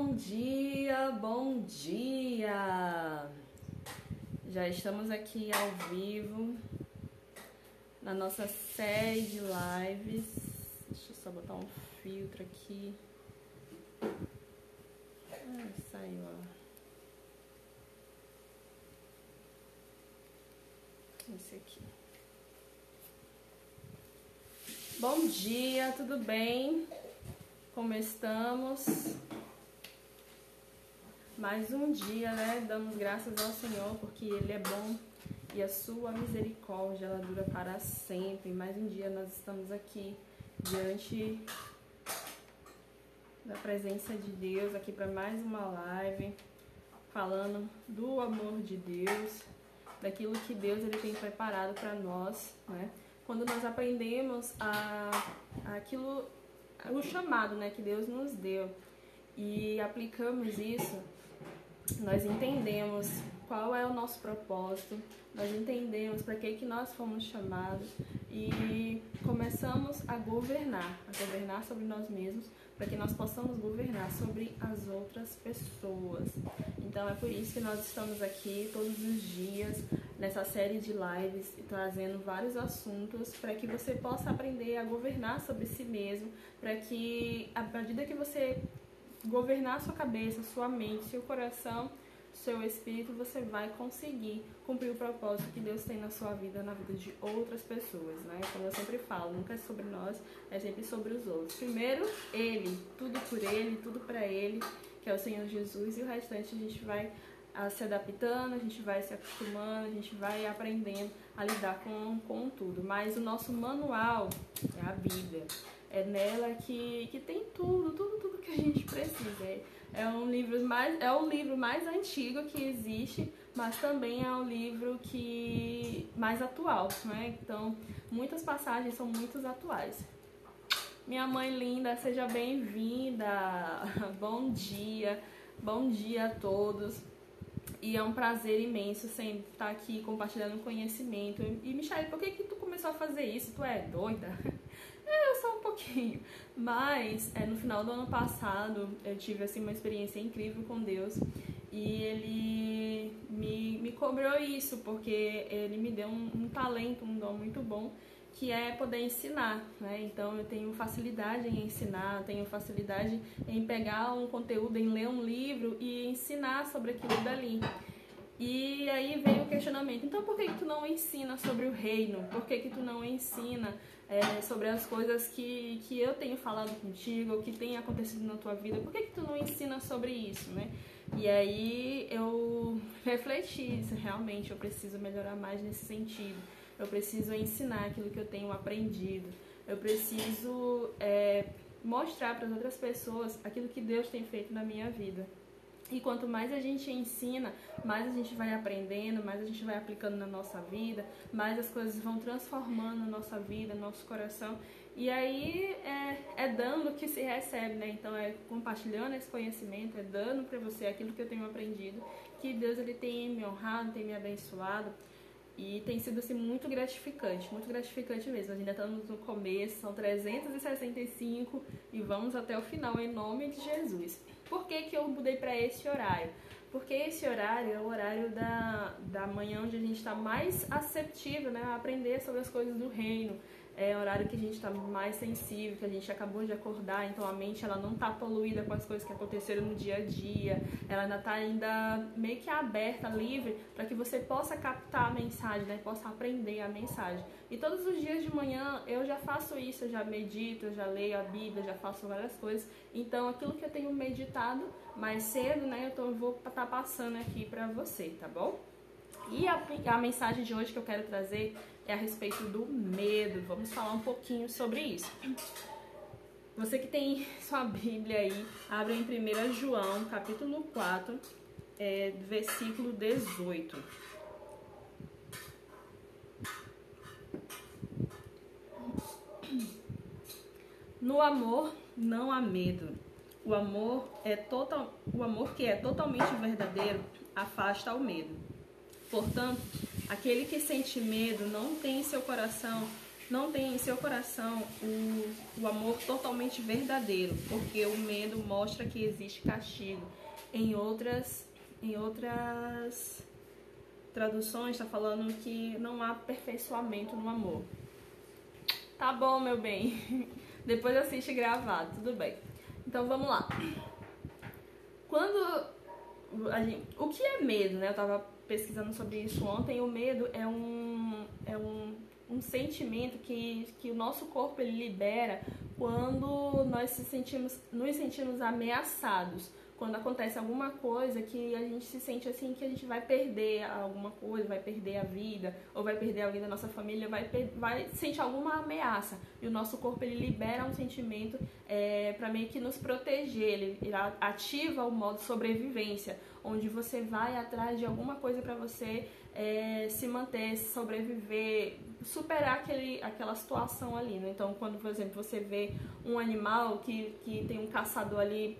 Bom dia, bom dia! Já estamos aqui ao vivo na nossa série de lives. Deixa eu só botar um filtro aqui. Saiu, ó. Esse aqui. Bom dia, tudo bem? Como estamos? Mais um dia, né? Damos graças ao Senhor porque Ele é bom e a sua misericórdia, ela dura para sempre. Mais um dia nós estamos aqui diante da presença de Deus, aqui para mais uma live, falando do amor de Deus, daquilo que Deus ele tem preparado para nós, né? Quando nós aprendemos aquilo, o chamado, né, que Deus nos deu e aplicamos isso, nós entendemos qual é o nosso propósito, nós entendemos para que nós fomos chamados e começamos a governar sobre nós mesmos, para que nós possamos governar sobre as outras pessoas. Então é por isso que nós estamos aqui todos os dias nessa série de lives trazendo vários assuntos para que você possa aprender a governar sobre si mesmo, para que à medida que você governar sua cabeça, sua mente, seu coração, seu espírito, você vai conseguir cumprir o propósito que Deus tem na sua vida, na vida de outras pessoas, né? Como eu sempre falo, nunca é sobre nós, é sempre sobre os outros. Primeiro, Ele, tudo por Ele, tudo para Ele, que é o Senhor Jesus, e o restante a gente vai se adaptando, a gente vai se acostumando, a gente vai aprendendo a lidar com tudo. Mas o nosso manual é a Bíblia. É nela que tem tudo que a gente precisa. É o livro mais antigo que existe, mas também é um livro mais atual, né? Então, muitas passagens são muito atuais. Minha mãe linda, seja bem-vinda. Bom dia a todos. E é um prazer imenso sempre estar aqui compartilhando conhecimento. E, Michele, por que tu começou a fazer isso? Tu é doida? Eu só um pouquinho. Mas no final do ano passado eu tive assim, uma experiência incrível com Deus. E Ele me cobrou isso, porque Ele me deu um talento, um dom muito bom, que é poder ensinar, né? Então eu tenho facilidade em ensinar, tenho facilidade em pegar um conteúdo, em ler um livro e ensinar sobre aquilo dali. E aí veio o questionamento, então por que tu não ensina sobre o reino? Por que tu não ensina sobre as coisas que eu tenho falado contigo, ou que tem acontecido na tua vida? Por que tu não ensina sobre isso, né? E aí eu refleti, realmente eu preciso melhorar mais nesse sentido. Eu preciso ensinar aquilo que eu tenho aprendido. Eu preciso mostrar para as outras pessoas aquilo que Deus tem feito na minha vida. E quanto mais a gente ensina, mais a gente vai aprendendo, mais a gente vai aplicando na nossa vida, mais as coisas vão transformando a nossa vida, nosso coração. E aí é dando que se recebe, né? Então é compartilhando esse conhecimento, é dando para você aquilo que eu tenho aprendido, que Deus ele tem me honrado, tem me abençoado. E tem sido assim, muito gratificante mesmo. Nós ainda estamos no começo, são 365 e vamos até o final, em nome de Jesus. Por que eu mudei para esse horário? Porque esse horário é o horário da manhã, onde a gente está mais aceptível, né, a aprender sobre as coisas do reino. É o horário que a gente está mais sensível, que a gente acabou de acordar, então a mente ela não está poluída com as coisas que aconteceram no dia a dia, ela ainda está meio que aberta, livre, para que você possa captar a mensagem, né? Possa aprender a mensagem. E todos os dias de manhã eu já faço isso, eu já medito, eu já leio a Bíblia, já faço várias coisas. Então aquilo que eu tenho meditado mais cedo, né? Eu vou estar passando aqui para você, tá bom? E a mensagem de hoje que eu quero trazer é a respeito do medo. Vamos falar um pouquinho sobre isso. Você que tem sua Bíblia aí, abre em 1 João, capítulo 4, versículo 18. No amor não há medo. O amor que é totalmente verdadeiro afasta o medo. Portanto, aquele que sente medo não tem em seu coração Não tenha em seu coração o amor totalmente verdadeiro, porque o medo mostra que existe castigo. Em outras traduções está falando que não há aperfeiçoamento no amor. Tá bom, meu bem. Depois assiste gravado, tudo bem. Então vamos lá. O que é medo, né? Eu tava pesquisando sobre isso ontem. O medo é um sentimento que o nosso corpo ele libera quando nós nos sentimos ameaçados. Quando acontece alguma coisa que a gente se sente assim que a gente vai perder alguma coisa, vai perder a vida, ou vai perder alguém da nossa família, vai sentir alguma ameaça. E o nosso corpo ele libera um sentimento para meio que nos proteger, ele ativa o modo sobrevivência, onde você vai atrás de alguma coisa para você se manter, sobreviver, superar aquela situação ali, né? Então, quando, por exemplo, você vê um animal que tem um caçador ali,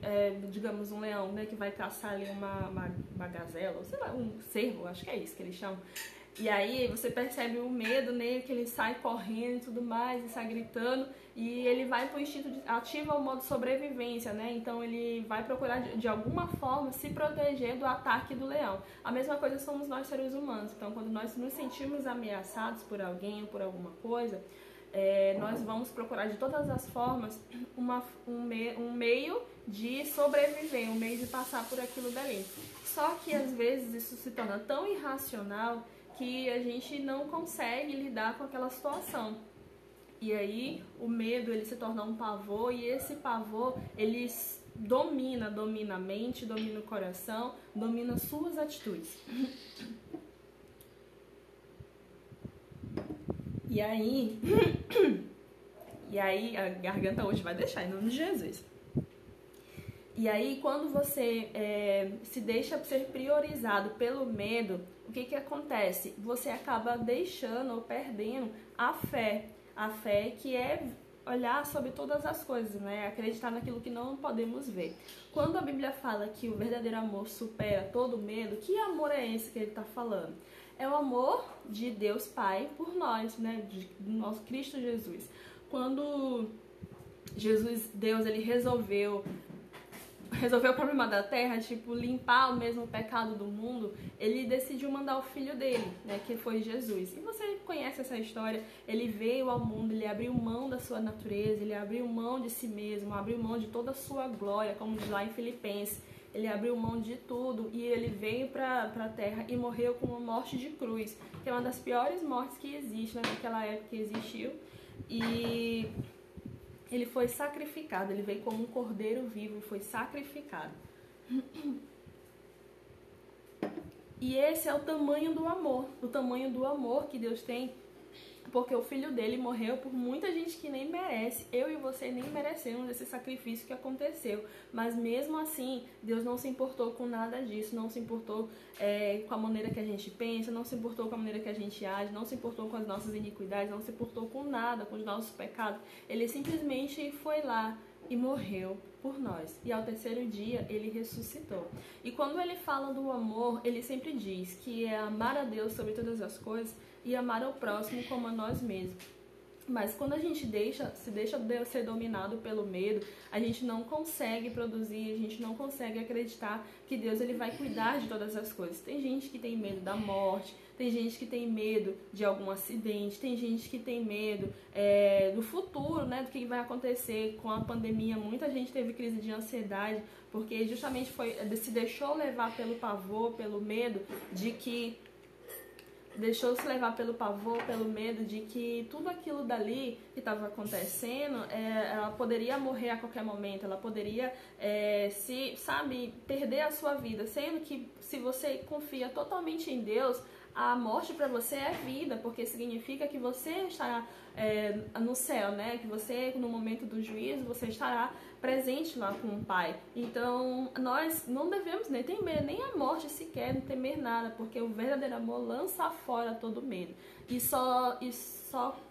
digamos um leão, né, que vai caçar ali uma gazela, ou sei lá, um cervo, acho que é isso que eles chamam. E aí você percebe o medo nele, que ele sai correndo e tudo mais, e sai gritando, e ele vai pro instinto, ativa o modo sobrevivência, né? Então ele vai procurar de alguma forma se proteger do ataque do leão. A mesma coisa somos nós seres humanos. Então quando nós nos sentimos ameaçados por alguém ou por alguma coisa, nós vamos procurar de todas as formas um meio de sobreviver, um meio de passar por aquilo dali. Só que às vezes isso se torna tão irracional que a gente não consegue lidar com aquela situação. E aí o medo ele se torna um pavor, e esse pavor ele domina a mente, domina o coração, domina suas atitudes. E aí a garganta hoje vai deixar, em nome de Jesus. E aí, quando você se deixa ser priorizado pelo medo, o que acontece? Você acaba deixando ou perdendo a fé. A fé que é olhar sobre todas as coisas, né? Acreditar naquilo que não podemos ver. Quando a Bíblia fala que o verdadeiro amor supera todo medo, que amor é esse que ele está falando? É o amor de Deus Pai por nós, né? Do nosso Cristo Jesus. Quando Deus, ele resolveu o problema da terra, tipo, limpar o mesmo pecado do mundo, ele decidiu mandar o filho dele, né, que foi Jesus. E você conhece essa história, ele veio ao mundo, ele abriu mão da sua natureza, ele abriu mão de si mesmo, abriu mão de toda a sua glória, como diz lá em Filipenses. Ele abriu mão de tudo e ele veio para a terra e morreu com uma morte de cruz, que é uma das piores mortes que existe, né, naquela época que existiu. E ele foi sacrificado, ele veio como um cordeiro vivo, foi sacrificado. E esse é o tamanho do amor que Deus tem, porque o filho dele morreu por muita gente que nem merece. Eu e você nem merecemos esse sacrifício que aconteceu, mas mesmo assim Deus não se importou com nada disso, não se importou com a maneira que a gente pensa, não se importou com a maneira que a gente age, não se importou com as nossas iniquidades, não se importou com nada, com os nossos pecados. Ele simplesmente foi lá e morreu por nós. E ao terceiro dia ele ressuscitou. E quando ele fala do amor, ele sempre diz que é amar a Deus sobre todas as coisas e amar ao próximo como a nós mesmos. Mas quando a gente se deixa ser dominado pelo medo, a gente não consegue produzir, a gente não consegue acreditar que Deus ele vai cuidar de todas as coisas. Tem gente que tem medo da morte, tem gente que tem medo de algum acidente, tem gente que tem medo do futuro, né, do que vai acontecer com a pandemia. Muita gente teve crise de ansiedade porque justamente se deixou levar pelo pavor, pelo medo de que deixou-se levar pelo pavor, pelo medo de que tudo aquilo dali que estava acontecendo, ela poderia morrer a qualquer momento, ela poderia, perder a sua vida, sendo que se você confia totalmente em Deus, a morte para você é vida, porque significa que você estará no céu, né? Que você, no momento do juízo, você estará presente lá com o Pai. Então, nós não devemos nem temer, nem a morte sequer, não temer nada, porque o verdadeiro amor lança fora todo medo. E só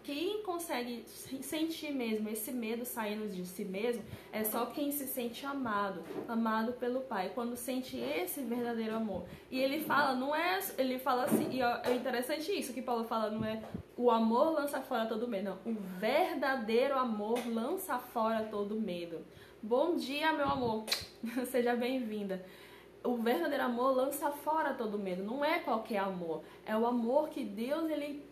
quem consegue sentir mesmo esse medo saindo de si mesmo é só quem se sente amado pelo Pai, quando sente esse verdadeiro amor. E ele fala, ele fala assim, e é interessante isso que Paulo fala, não é o amor lança fora todo medo. Não, o verdadeiro amor lança fora todo medo. Bom dia, meu amor. Seja bem-vinda. O verdadeiro amor lança fora todo medo. Não é qualquer amor. É o amor que Deus, ele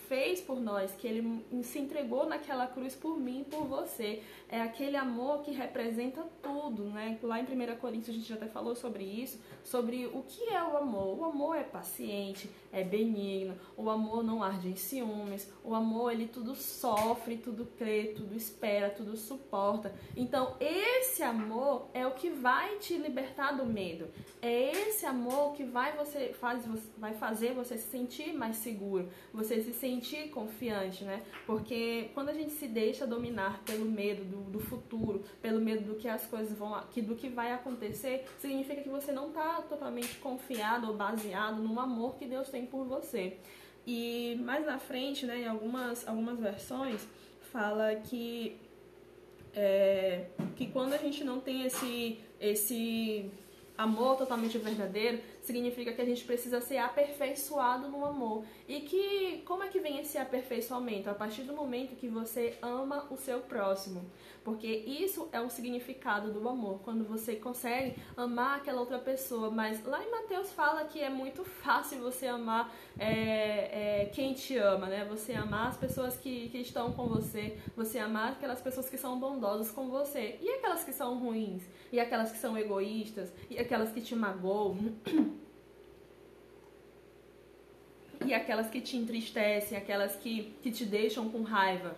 fez por nós, que ele se entregou naquela cruz por mim e por você. É aquele amor que representa tudo, né? Lá em 1 Coríntios a gente já até falou sobre isso, sobre o que é o amor. O amor é paciente, é benigno, o amor não arde em ciúmes, o amor ele tudo sofre, tudo crê, tudo espera, tudo suporta. Então esse amor é o que vai te libertar do medo. É esse amor que vai fazer você se sentir mais seguro, você se sentir confiante, né? Porque quando a gente se deixa dominar pelo medo do futuro, pelo medo do que as coisas do que vai acontecer, significa que você não está totalmente confiado ou baseado no amor que Deus tem por você. E mais na frente, né, em algumas versões, fala que quando a gente não tem esse amor totalmente verdadeiro, significa que a gente precisa ser aperfeiçoado no amor. E que, como é que vem esse aperfeiçoamento? A partir do momento que você ama o seu próximo. Porque isso é o significado do amor, quando você consegue amar aquela outra pessoa. Mas lá em Mateus fala que é muito fácil você amar quem te ama, né? Você amar as pessoas que estão com você, você amar aquelas pessoas que são bondosas com você. E aquelas que são ruins? E aquelas que são egoístas? E aquelas que te magoam? E aquelas que te entristecem, aquelas que te deixam com raiva?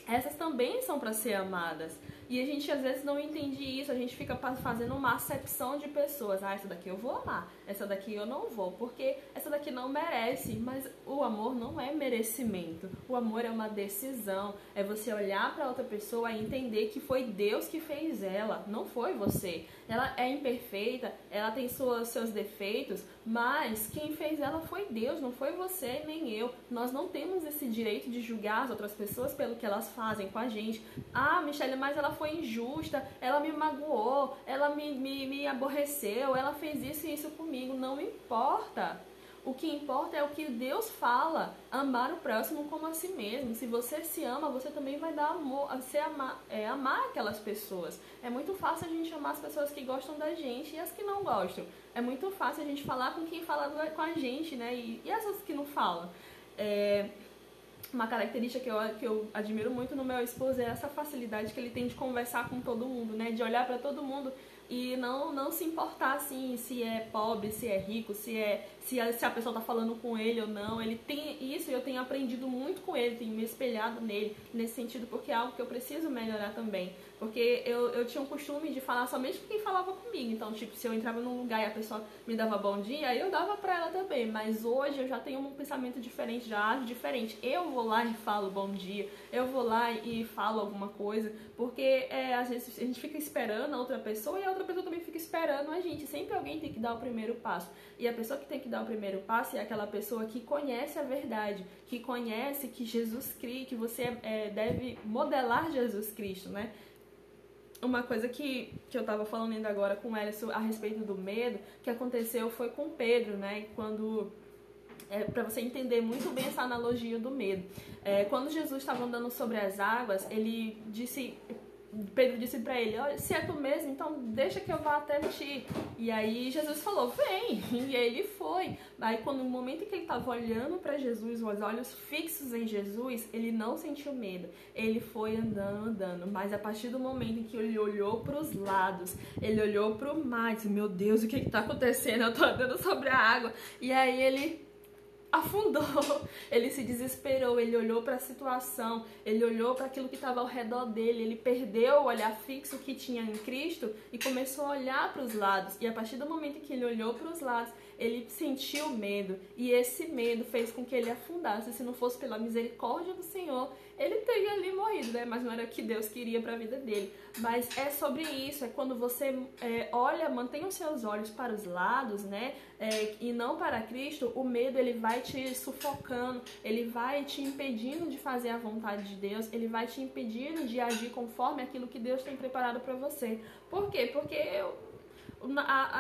Essas também são para ser amadas. E a gente às vezes não entende isso, a gente fica fazendo uma acepção de pessoas. Ah, essa daqui eu vou amar, essa daqui eu não vou, porque essa daqui não merece. Mas o amor não é merecimento, o amor é uma decisão. É você olhar para outra pessoa e entender que foi Deus que fez ela, não foi você. Ela é imperfeita, ela tem seus defeitos, mas quem fez ela foi Deus, não foi você nem eu. Nós não temos esse direito de julgar as outras pessoas pelo que elas fazem com a gente. Ah, Michelle, mas ela foi injusta, ela me magoou, ela me aborreceu, ela fez isso e isso comigo. Não importa. O que importa é o que Deus fala, amar o próximo como a si mesmo. Se você se ama, você também vai dar amor, amar aquelas pessoas. É muito fácil a gente amar as pessoas que gostam da gente e as que não gostam. É muito fácil a gente falar com quem fala com a gente, né? E essas que não falam. Uma característica que eu admiro muito no meu esposo é essa facilidade que ele tem de conversar com todo mundo, né? De olhar para todo mundo e não se importar assim se é pobre, se é rico, se a pessoa tá falando com ele ou não. Ele tem isso e eu tenho aprendido muito com ele, tenho me espelhado nele nesse sentido, porque é algo que eu preciso melhorar também. Porque eu tinha um costume de falar somente com quem falava comigo. Então, tipo, se eu entrava num lugar e a pessoa me dava bom dia, aí eu dava pra ela também. Mas hoje eu já tenho um pensamento diferente, já ajo diferente. Eu vou lá e falo bom dia, eu vou lá e falo alguma coisa. Porque às vezes a gente fica esperando a outra pessoa e a outra pessoa também fica esperando a gente. Sempre alguém tem que dar o primeiro passo. E a pessoa que tem que dar o primeiro passo é aquela pessoa que conhece a verdade, que conhece que Jesus Cristo, que você deve modelar Jesus Cristo, né? Uma coisa que eu tava falando ainda agora com o Ellison a respeito do medo, que aconteceu foi com Pedro, né? Quando... para você entender muito bem essa analogia do medo. Quando Jesus estava andando sobre as águas, Pedro disse para ele, olha, se é tu mesmo, então deixa que eu vá até ti. E aí Jesus falou, vem. E aí ele foi. Aí no momento em que ele estava olhando para Jesus, os olhos fixos em Jesus, ele não sentiu medo. Ele foi andando. Mas a partir do momento em que ele olhou para os lados, ele olhou para o mar e disse, meu Deus, o que está acontecendo? Eu estou andando sobre a água. E aí ele afundou, ele se desesperou, ele olhou para a situação, ele olhou para aquilo que estava ao redor dele, ele perdeu o olhar fixo que tinha em Cristo e começou a olhar para os lados. E a partir do momento que ele olhou para os lados, ele sentiu medo, e esse medo fez com que ele afundasse. Se não fosse pela misericórdia do Senhor, ele teria ali morrido, né? Mas não era o que Deus queria para a vida dele. Mas é sobre isso, é quando você olha, mantém os seus olhos para os lados, né? E não para Cristo, o medo ele vai te sufocando, ele vai te impedindo de fazer a vontade de Deus, ele vai te impedindo de agir conforme aquilo que Deus tem preparado para você. Por quê? Porque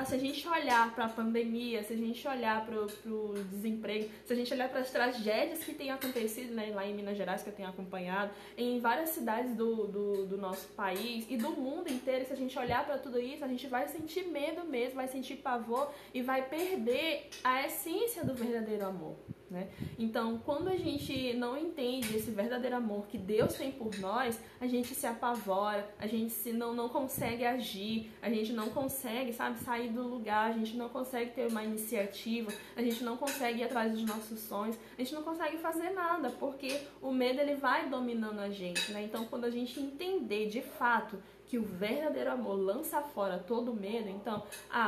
se a gente olhar para a pandemia, se a gente olhar para o desemprego, se a gente olhar para as tragédias que têm acontecido, né, lá em Minas Gerais, que eu tenho acompanhado, em várias cidades do nosso país e do mundo inteiro, se a gente olhar para tudo isso, a gente vai sentir medo mesmo, vai sentir pavor e vai perder a essência do verdadeiro amor, né? Então, quando a gente não entende esse verdadeiro amor que Deus tem por nós, a gente se apavora, a gente não consegue agir, a gente não consegue, sabe, sair do lugar, a gente não consegue ter uma iniciativa, a gente não consegue ir atrás dos nossos sonhos, a gente não consegue fazer nada, porque o medo ele vai dominando a gente, né? Então, quando a gente entender de fato que o verdadeiro amor lança fora todo medo, então,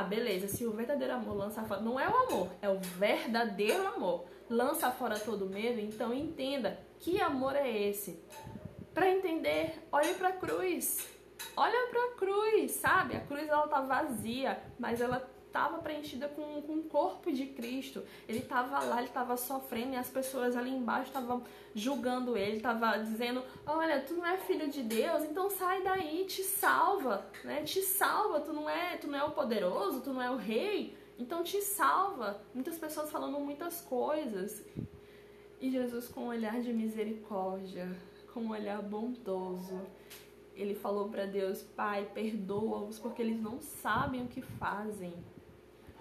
beleza, se o verdadeiro amor lança fora, não é o amor, é o verdadeiro amor, lança fora todo medo, então entenda que amor é esse. Para entender, olhe para a cruz. Olha para a cruz, sabe? A cruz ela tá vazia, mas ela estava preenchida com o corpo de Cristo. Ele estava lá, ele estava sofrendo e as pessoas ali embaixo estavam julgando ele, estavam dizendo: olha, tu não é filho de Deus, então sai daí, te salva, né? Te salva, tu não é o poderoso, tu não é o rei, então te salva. Muitas pessoas falando muitas coisas. E Jesus, com um olhar de misericórdia, com um olhar bondoso, ele falou para Deus: Pai, perdoa-os porque eles não sabem o que fazem.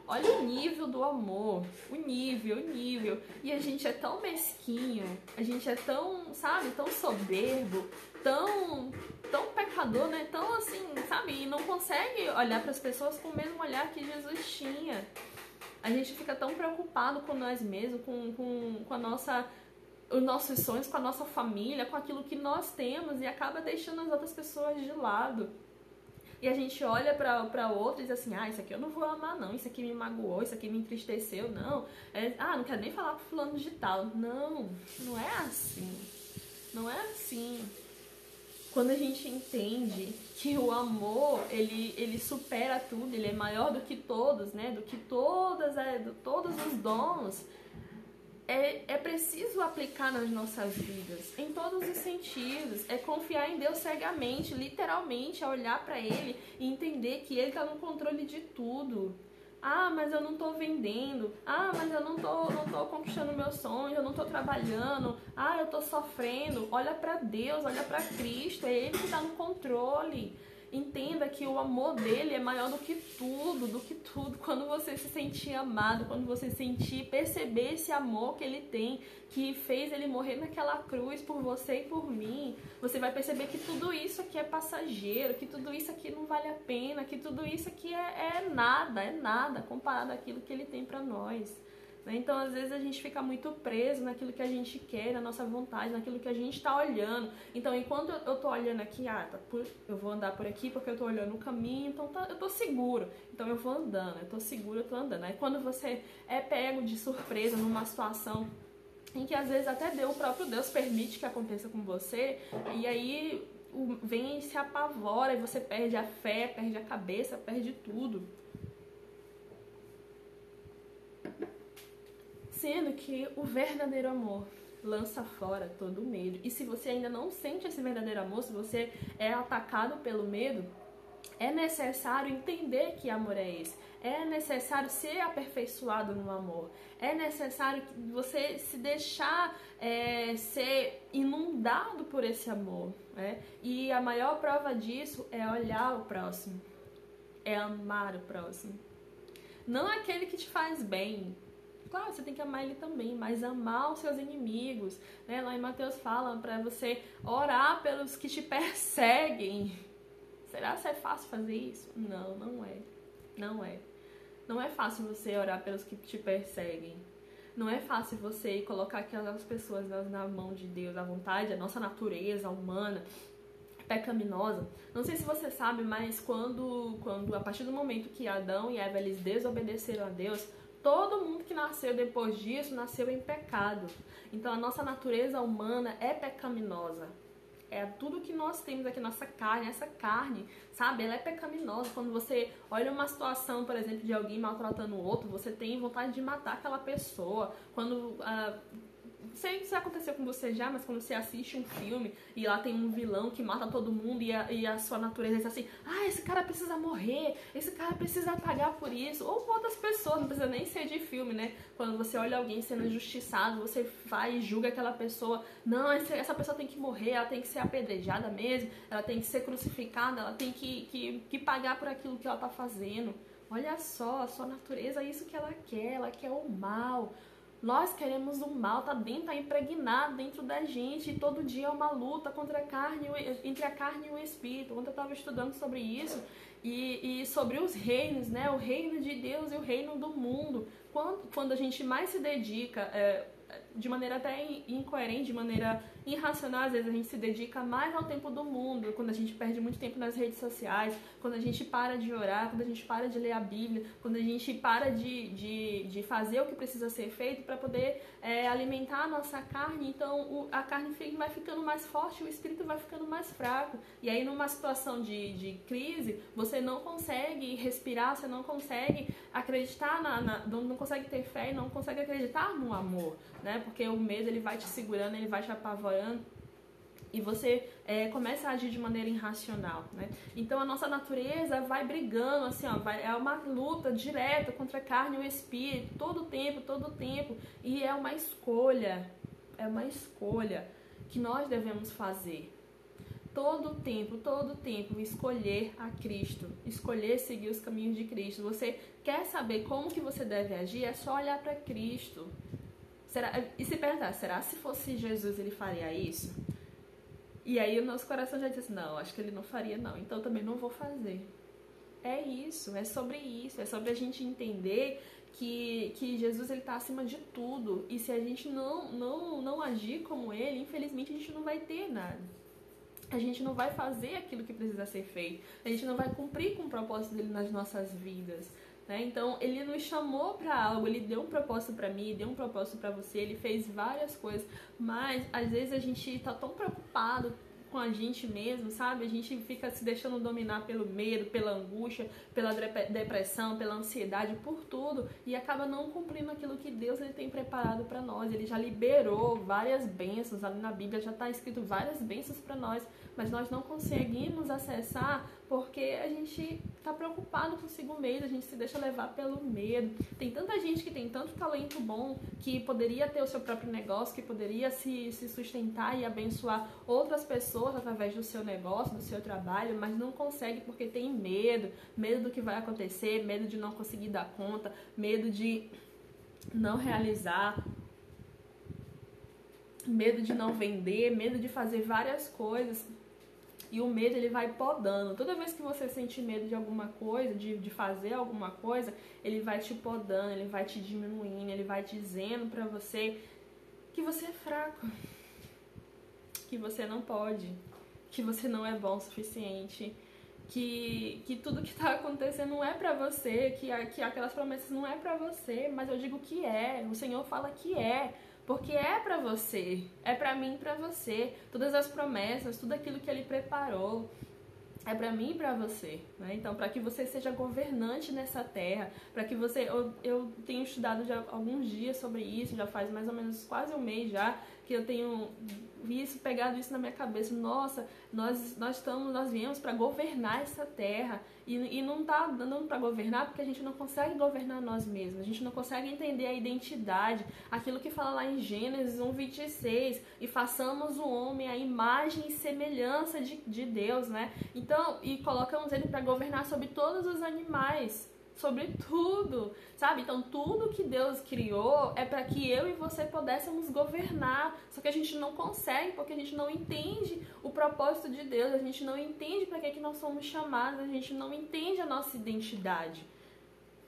Olha o nível do amor, o nível. E a gente é tão mesquinho, a gente é tão, sabe, tão soberbo, tão pecador, né? Tão assim, sabe? E não consegue olhar para as pessoas com o mesmo olhar que Jesus tinha. A gente fica tão preocupado com nós mesmos, com a nossa... os nossos sonhos, com a nossa família, com aquilo que nós temos e acaba deixando as outras pessoas de lado. E a gente olha pra outro e diz assim: isso aqui eu não vou amar não, isso aqui me magoou, isso aqui me entristeceu, não. Não quero nem falar com fulano de tal. Não é assim. Não é assim. Quando a gente entende que o amor, ele supera tudo, ele é maior do que todos, né? Do que todos os dons. É preciso aplicar nas nossas vidas, em todos os sentidos. É confiar em Deus cegamente, literalmente, é olhar para Ele e entender que Ele está no controle de tudo. Mas eu não estou vendendo. Mas eu não tô conquistando meus sonhos, eu não estou trabalhando. Eu estou sofrendo. Olha para Deus, olha para Cristo, é Ele que está no controle. Entenda que o amor dele é maior do que tudo. Quando você se sentir amado, quando você perceber esse amor que ele tem, que fez ele morrer naquela cruz por você e por mim, você vai perceber que tudo isso aqui é passageiro, que tudo isso aqui não vale a pena, que tudo isso aqui é nada comparado àquilo que ele tem pra nós. Então, às vezes, a gente fica muito preso naquilo que a gente quer, na nossa vontade, naquilo que a gente está olhando. Então, enquanto eu tô olhando aqui, eu vou andar por aqui porque eu tô olhando o caminho, então eu tô seguro. Então, eu vou andando, eu tô seguro, eu tô andando. Aí, quando você é pego de surpresa numa situação em que, às vezes, até o próprio Deus permite que aconteça com você, e aí vem e se apavora, e você perde a fé, perde a cabeça, perde tudo. Sendo que o verdadeiro amor lança fora todo o medo. E se você ainda não sente esse verdadeiro amor, se você é atacado pelo medo, é necessário entender que amor é esse. É necessário ser aperfeiçoado no amor. É necessário você se deixar ser inundado por esse amor, né? E a maior prova disso é olhar o próximo. É amar o próximo. Não aquele que te faz bem. Claro, você tem que amar ele também, mas amar os seus inimigos, né? Lá em Mateus fala para você orar pelos que te perseguem. Será que é fácil fazer isso? Não é. Não é fácil você orar pelos que te perseguem. Não é fácil você colocar aquelas pessoas na mão de Deus, à vontade, a nossa natureza humana pecaminosa. Não sei se você sabe, mas quando a partir do momento que Adão e Eva eles desobedeceram a Deus, todo mundo que nasceu depois disso, nasceu em pecado. Então, a nossa natureza humana é pecaminosa. É tudo que nós temos aqui, nossa carne, essa carne, sabe? Ela é pecaminosa. Quando você olha uma situação, por exemplo, de alguém maltratando o outro, você tem vontade de matar aquela pessoa. Quando sei se aconteceu com você já, mas quando você assiste um filme e lá tem um vilão que mata todo mundo e a sua natureza diz assim, esse cara precisa morrer, esse cara precisa pagar por isso, ou com outras pessoas, não precisa nem ser de filme, né? Quando você olha alguém sendo injustiçado, você vai e julga aquela pessoa, não, essa pessoa tem que morrer, ela tem que ser apedrejada mesmo, ela tem que ser crucificada, ela tem que pagar por aquilo que ela tá fazendo. Olha só, a sua natureza é isso que ela quer o mal. Nós queremos o mal, tá impregnado dentro da gente, e todo dia é uma luta contra entre a carne e o espírito. Ontem eu estava estudando sobre isso e sobre os reinos, né? O reino de Deus e o reino do mundo. Quando a gente mais se dedica, de maneira até incoerente, de maneira irracional, às vezes a gente se dedica mais ao tempo do mundo, quando a gente perde muito tempo nas redes sociais, quando a gente para de orar, quando a gente para de ler a Bíblia, quando a gente para de fazer o que precisa ser feito para poder alimentar a nossa carne. Então a carne vai ficando mais forte, o espírito vai ficando mais fraco, e aí numa situação de crise, você não consegue respirar, você não consegue acreditar, não consegue ter fé e não consegue acreditar no amor, né? Porque o medo, ele vai te segurando, ele vai te apavorando, e você começa a agir de maneira irracional, né? Então a nossa natureza vai brigando, assim, é uma luta direta contra a carne e o espírito, todo o tempo, e é uma escolha que nós devemos fazer. Todo o tempo, escolher a Cristo, escolher seguir os caminhos de Cristo. Você quer saber como que você deve agir? É só olhar para Cristo. E se perguntar, será se fosse Jesus ele faria isso? E aí o nosso coração já diz assim, não, acho que ele não faria não, então também não vou fazer. É sobre isso, é sobre a gente entender que Jesus ele está acima de tudo, e se a gente não agir como ele, infelizmente a gente não vai ter nada. A gente não vai fazer aquilo que precisa ser feito, a gente não vai cumprir com o propósito dele nas nossas vidas. Né? Então ele nos chamou para algo, ele deu um propósito para mim, deu um propósito para você, ele fez várias coisas, mas às vezes a gente tá tão preocupado com a gente mesmo, sabe? A gente fica se deixando dominar pelo medo, pela angústia, pela depressão, pela ansiedade, por tudo, e acaba não cumprindo aquilo que Deus ele tem preparado para nós. Ele já liberou várias bênçãos, ali na Bíblia já está escrito várias bênçãos para nós, mas nós não conseguimos acessar porque a gente está preocupado consigo mesmo, a gente se deixa levar pelo medo. Tem tanta gente que tem tanto talento bom, que poderia ter o seu próprio negócio, que poderia se sustentar e abençoar outras pessoas através do seu negócio, do seu trabalho, mas não consegue porque tem medo do que vai acontecer, medo de não conseguir dar conta, medo de não realizar, medo de não vender, medo de fazer várias coisas. E o medo ele vai podando. Toda vez que você sente medo de alguma coisa, de fazer alguma coisa, ele vai te podando, ele vai te diminuindo, ele vai dizendo pra você que você é fraco, que você não pode, que você não é bom o suficiente, que tudo que tá acontecendo não é pra você, que aquelas promessas não é pra você, mas eu digo que é. O Senhor fala que é. Porque é pra você, é pra mim e pra você. Todas as promessas, tudo aquilo que Ele preparou, é pra mim e pra você, né? Então, para que você seja governante nessa terra, para que você... Eu tenho estudado já alguns dias sobre isso, já faz mais ou menos quase um mês já, que eu tenho pegado isso na minha cabeça. Nossa, nós viemos para governar essa terra, e não tá dando para governar porque a gente não consegue governar nós mesmos, a gente não consegue entender a identidade, aquilo que fala lá em Gênesis 1:26, e façamos o homem à imagem e semelhança de Deus, né? Então, e colocamos ele para governar sobre todos os animais, sobre tudo, sabe? Então tudo que Deus criou é para que eu e você pudéssemos governar, só que a gente não consegue porque a gente não entende o propósito de Deus, a gente não entende para que nós somos chamados, a gente não entende a nossa identidade.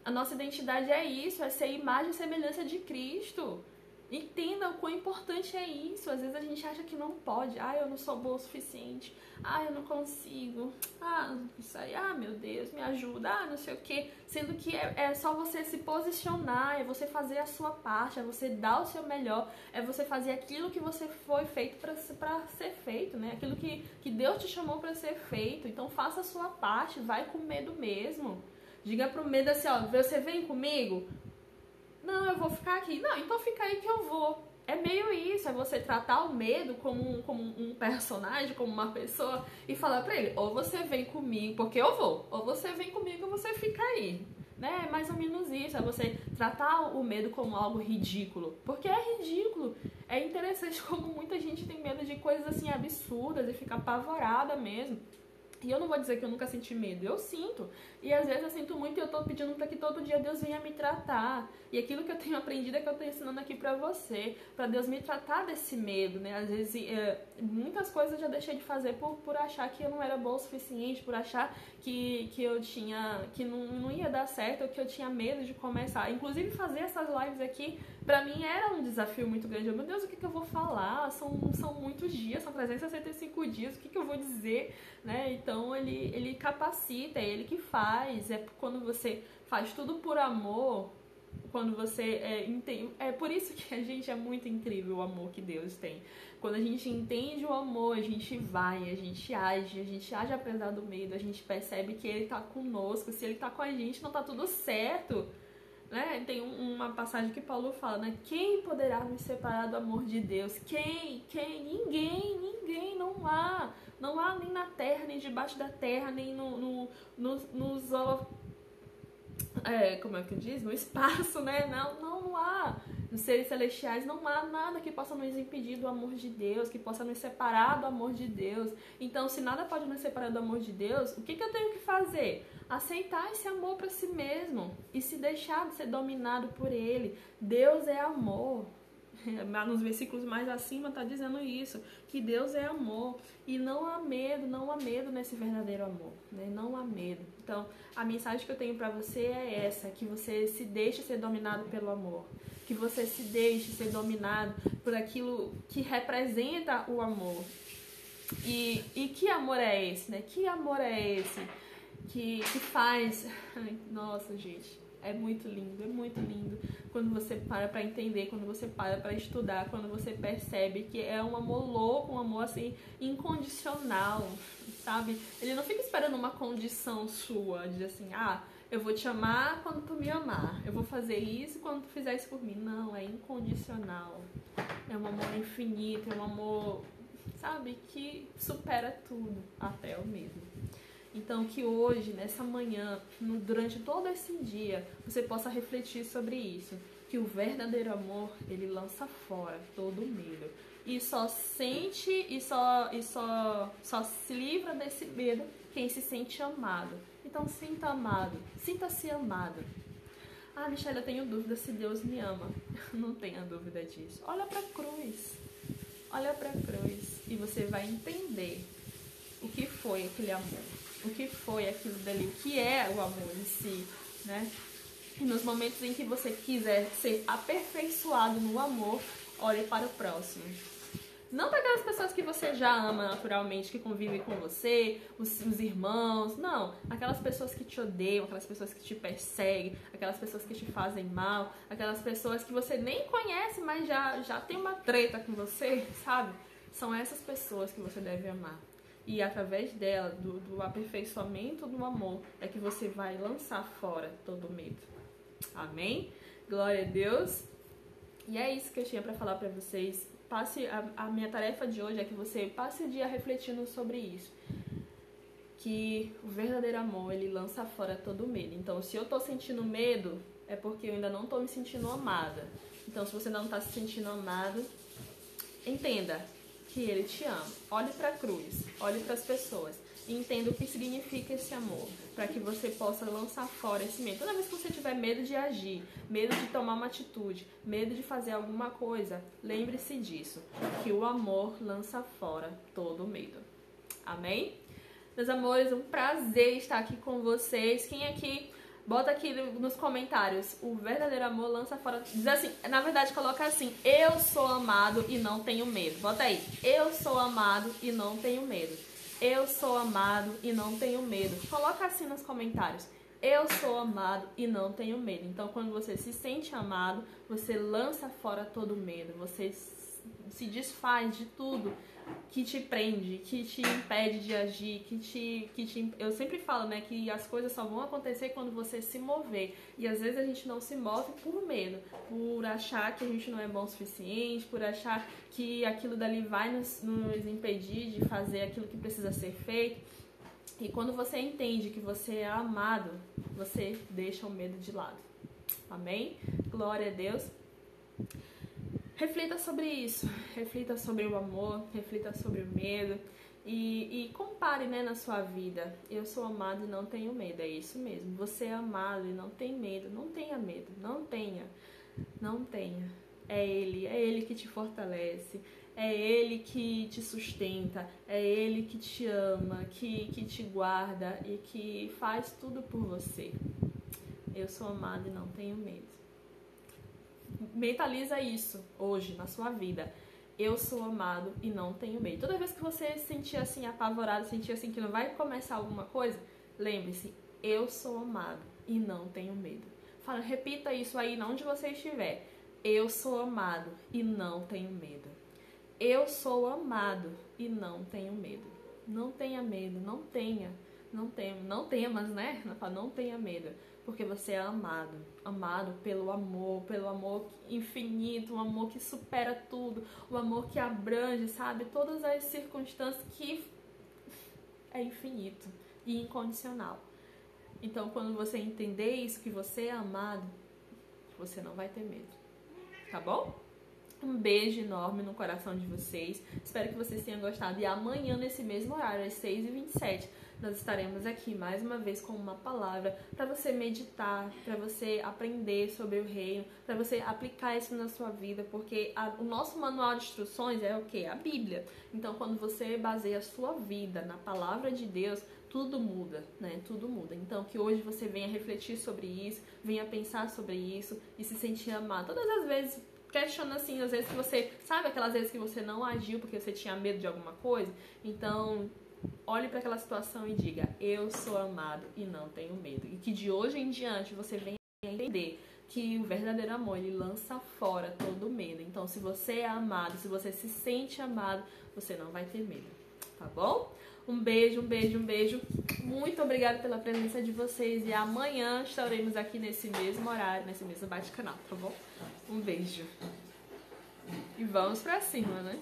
A nossa identidade é isso, é ser imagem e semelhança de Cristo. Entenda o quão importante é isso. Às vezes a gente acha que não pode. Eu não sou boa o suficiente. Eu não consigo. Isso aí. Meu Deus, me ajuda. Não sei o quê. Sendo que é só você se posicionar, é você fazer a sua parte, é você dar o seu melhor, é você fazer aquilo que você foi feito para ser feito, né? Aquilo que Deus te chamou para ser feito. Então faça a sua parte, vai com medo mesmo. Diga pro medo assim, você vem comigo? Não, eu vou ficar aqui. Não, então fica aí que eu vou. É meio isso, é você tratar o medo como um personagem, como uma pessoa, e falar pra ele, ou você vem comigo, porque eu vou, ou você vem comigo ou você fica aí. Né? É mais ou menos isso, é você tratar o medo como algo ridículo, porque é ridículo. É interessante como muita gente tem medo de coisas assim absurdas e fica apavorada mesmo. E eu não vou dizer que eu nunca senti medo, eu sinto. E às vezes eu sinto muito e eu tô pedindo pra que todo dia Deus venha me tratar. E aquilo que eu tenho aprendido é que eu tô ensinando aqui pra você, pra Deus me tratar desse medo, né? Às vezes muitas coisas eu já deixei de fazer por achar que eu não era boa o suficiente, por achar que eu tinha, que não ia dar certo, ou que eu tinha medo de começar. Inclusive fazer essas lives aqui, pra mim era um desafio muito grande. Meu Deus, o que eu vou falar? São muitos dias, são 365 dias, o que eu vou dizer? Né? Então ele capacita, é ele que faz. É quando você faz tudo por amor, quando você entende. É por isso que a gente é muito incrível o amor que Deus tem. Quando a gente entende o amor, a gente vai, a gente age apesar do medo, a gente percebe que ele tá conosco. Se ele tá com a gente, não tá tudo certo. Né? Tem uma passagem que Paulo fala, né? Quem poderá nos separar do amor de Deus? Quem? Ninguém, não há. Não há nem na terra, nem debaixo da terra, nem como é que diz? No espaço, né? Não há. Nos seres celestiais não há nada que possa nos impedir do amor de Deus, que possa nos separar do amor de Deus. Então, se nada pode nos separar do amor de Deus, o que eu tenho que fazer? Aceitar esse amor para si mesmo e se deixar de ser dominado por ele. Deus é amor. Nos versículos mais acima está dizendo isso, que Deus é amor e não há medo nesse verdadeiro amor, né? Não há medo. Então, a mensagem que eu tenho para você é essa, que você se deixe ser dominado pelo amor, que você se deixe ser dominado por aquilo que representa o amor. E que amor é esse, né? Que amor é esse que faz... Ai, nossa, gente... É muito lindo quando você para pra entender, quando você para pra estudar, quando você percebe que é um amor louco, um amor assim, incondicional, sabe? Ele não fica esperando uma condição sua, de assim, eu vou te amar quando tu me amar, eu vou fazer isso quando tu fizer isso por mim. Não, é incondicional, é um amor infinito, é um amor, sabe, que supera tudo, até o medo. Então, que hoje, nessa manhã, durante todo esse dia, você possa refletir sobre isso. Que o verdadeiro amor, ele lança fora todo medo. E só sente e só se livra desse medo quem se sente amado. Então, sinta amado. Sinta-se amado. Michelle, eu tenho dúvida se Deus me ama. Não tenha dúvida disso. Olha pra cruz. Olha pra cruz. E você vai entender o que foi aquele amor. O que foi aquilo dali, o que é o amor em si, né? E nos momentos em que você quiser ser aperfeiçoado no amor, olhe para o próximo. Não para aquelas pessoas que você já ama naturalmente, que convivem com você, os irmãos, não. Aquelas pessoas que te odeiam, aquelas pessoas que te perseguem, aquelas pessoas que te fazem mal, aquelas pessoas que você nem conhece, mas já tem uma treta com você, sabe? São essas pessoas que você deve amar. E através dela, do aperfeiçoamento do amor, é que você vai lançar fora todo medo. Amém? Glória a Deus. E é isso que eu tinha para falar para vocês. A minha tarefa de hoje é que você passe o dia refletindo sobre isso. Que o verdadeiro amor, ele lança fora todo medo. Então, se eu tô sentindo medo, é porque eu ainda não tô me sentindo amada. Então, se você não tá se sentindo amado, entenda que ele te ama. Olhe para a cruz, olhe para as pessoas e entenda o que significa esse amor, para que você possa lançar fora esse medo. Toda vez que você tiver medo de agir, medo de tomar uma atitude, medo de fazer alguma coisa, lembre-se disso, que o amor lança fora todo medo. Amém? Meus amores, um prazer estar aqui com vocês. Quem aqui... Bota aqui nos comentários, o verdadeiro amor lança fora... Diz assim, na verdade coloca assim, eu sou amado e não tenho medo. Bota aí, eu sou amado e não tenho medo. Eu sou amado e não tenho medo. Coloca assim nos comentários, eu sou amado e não tenho medo. Então, quando você se sente amado, você lança fora todo medo. Você se desfaz de tudo que te prende, que te impede de agir, eu sempre falo, né, que as coisas só vão acontecer quando você se mover. E às vezes a gente não se move por medo, por achar que a gente não é bom o suficiente, por achar que aquilo dali vai nos impedir de fazer aquilo que precisa ser feito. E quando você entende que você é amado, você deixa o medo de lado. Amém? Glória a Deus. Reflita sobre isso, reflita sobre o amor, reflita sobre o medo e compare, né, na sua vida. Eu sou amado e não tenho medo, é isso mesmo. Você é amado e não tem medo, não tenha medo, não tenha. É Ele que te fortalece, é Ele que te sustenta, é Ele que te ama, que te guarda e que faz tudo por você. Eu sou amado e não tenho medo. Mentaliza isso hoje na sua vida. Eu sou amado e não tenho medo. Toda vez que você se sentir assim apavorado, sentir assim que não vai começar alguma coisa, lembre-se, eu sou amado e não tenho medo. Fala, repita isso aí onde você estiver. Eu sou amado e não tenho medo. Eu sou amado e não tenho medo. Não tenha medo, não temas, né? Não tenha medo. Porque você é amado pelo amor infinito, um amor que supera tudo, um amor que abrange, sabe, todas as circunstâncias, que é infinito e incondicional. Então, quando você entender isso, que você é amado, você não vai ter medo, tá bom? Um beijo enorme no coração de vocês. Espero que vocês tenham gostado. E amanhã, nesse mesmo horário, às 6h27, nós estaremos aqui mais uma vez com uma palavra para você meditar, para você aprender sobre o reino, para você aplicar isso na sua vida, porque o nosso manual de instruções é o quê? A Bíblia. Então, quando você baseia a sua vida na palavra de Deus, tudo muda, né? Tudo muda. Então, que hoje você venha refletir sobre isso, venha pensar sobre isso e se sentir amado. Todas as vezes, questiona assim, às vezes que você, sabe aquelas vezes que você não agiu porque você tinha medo de alguma coisa? Então, olhe para aquela situação e diga, eu sou amado e não tenho medo. E que de hoje em diante você venha entender que o verdadeiro amor, ele lança fora todo medo. Então, se você é amado, se você se sente amado, você não vai ter medo, tá bom? Um beijo, um beijo, um beijo. Muito obrigada pela presença de vocês. E amanhã estaremos aqui nesse mesmo horário, nesse mesmo bate-canal, tá bom? Um beijo. E vamos pra cima, né?